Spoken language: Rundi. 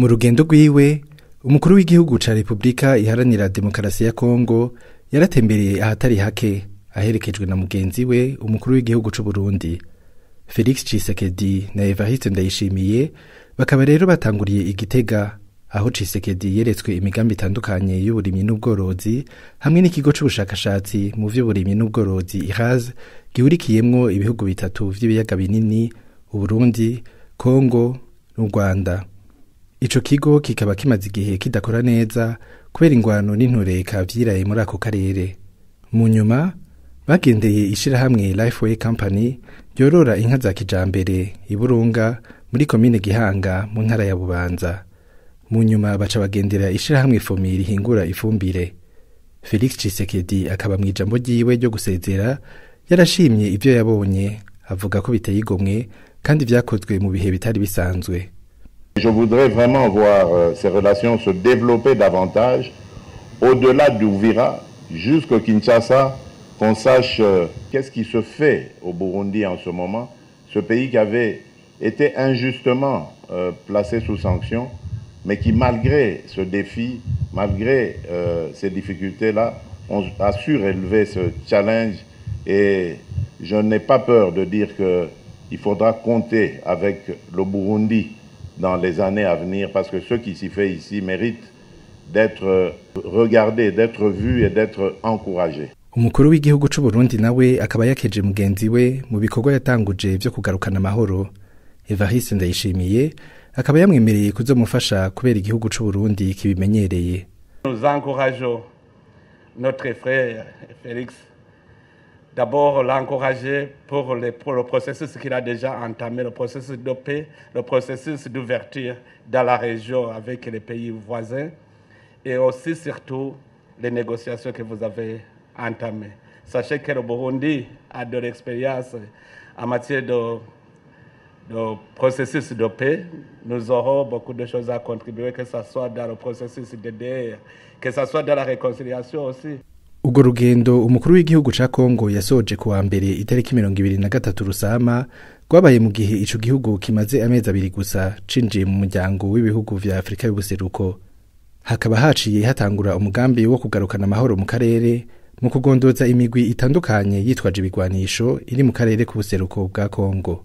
Mu rugendo rwiwe umukuru w'igihugu ca Republika Iharanira Demokarasi ya Kongo yaratembereye ahatari hake aherekejwe na mugenzi we umukuru w'igihugu c'u Burundi Felix Tshisekedi na Evariste Ndayishimiye. Bakaba rero batanguriye Igitega aho Tshisekedi yeretswe imigambi itandukanye y'uburimyi n'ubworozi hamwe n'ikigo c'ubushakashatsi mu vy'uburimyi n'ubworozi IHAZ gihurikiyemwo ibihugu bitatu vy'ibiyaga binini Uburundi, Kongo n'u Rwanda. Ico kigo kikaba kimaze igihe kidakora neza kubera ingwano n'intureka vyiraye muri ako karere. Mu nyuma bagendeye ishirahamwe Lifeway Company ryorora inka za kijambere i Burunga muri komine Gihanga mu ntara ya Bubanza. Mu nyuma baca bagendera ishirahamwe Fomi rihingura ifumbire. Felix Tshisekedi akaba mwijambo ryiwe ryo gusezera yarashimye ivyo yabonye, avuga ko biteye igomwe kandi vyakozwe mu bihe bitari bisanzwe. Je voudrais vraiment voir ces relations se développer davantage au-delà d'Uvira jusqu'au Kinshasa, qu'on sache qu'est-ce qui se fait au Burundi en ce moment, ce pays qui avait été injustement placé sous sanction, mais qui malgré ce défi, malgré ces difficultés-là, a su relever ce challenge. Et je n'ai pas peur de dire qu'il faudra compter avec le Burundi dans les années à venir, parce que ce qui s'y fait ici mérite d'être regardé, d'être vu et d'être encouragé. Umukuru w'igihugu c'u Burundi nawe akaba yakeje mugenzi we mu bikorwa yatanguje vyo kugarukana amahoro. Evariste Ndayishimiye akaba yamwemereye kuzomufasha kubera igihugu c'u Burundi kibimenyereye. Nous encourageons notre frère Félix. D'abord, l'encourager pour le processus qu'il a déjà entamé, le processus de paix, le processus d'ouverture dans la région avec les pays voisins, et aussi surtout les négociations que vous avez entamées. Sachez que le Burundi a de l'expérience en matière de processus de paix. Nous aurons beaucoup de choses à contribuer, que ce soit dans le processus de DDR, que ce soit dans la réconciliation aussi. Ugo rugendo umukuru w'igihugu ca Kongo yasoje kuwa mbere itariki 23 Rusama rwabaye mu gihe ico gihugu kimaze amezi abiri gusa cinjiye mu muryango w'ibihugu vya Afrika y'ubuseruko. Hakaba haciye hatangura umugambi wo kugarukana amahoro mu karere mu kugondoza imigwi itandukanye yitwaje ibigwanisho iri mu karere k'ubuseruko bwa Kongo.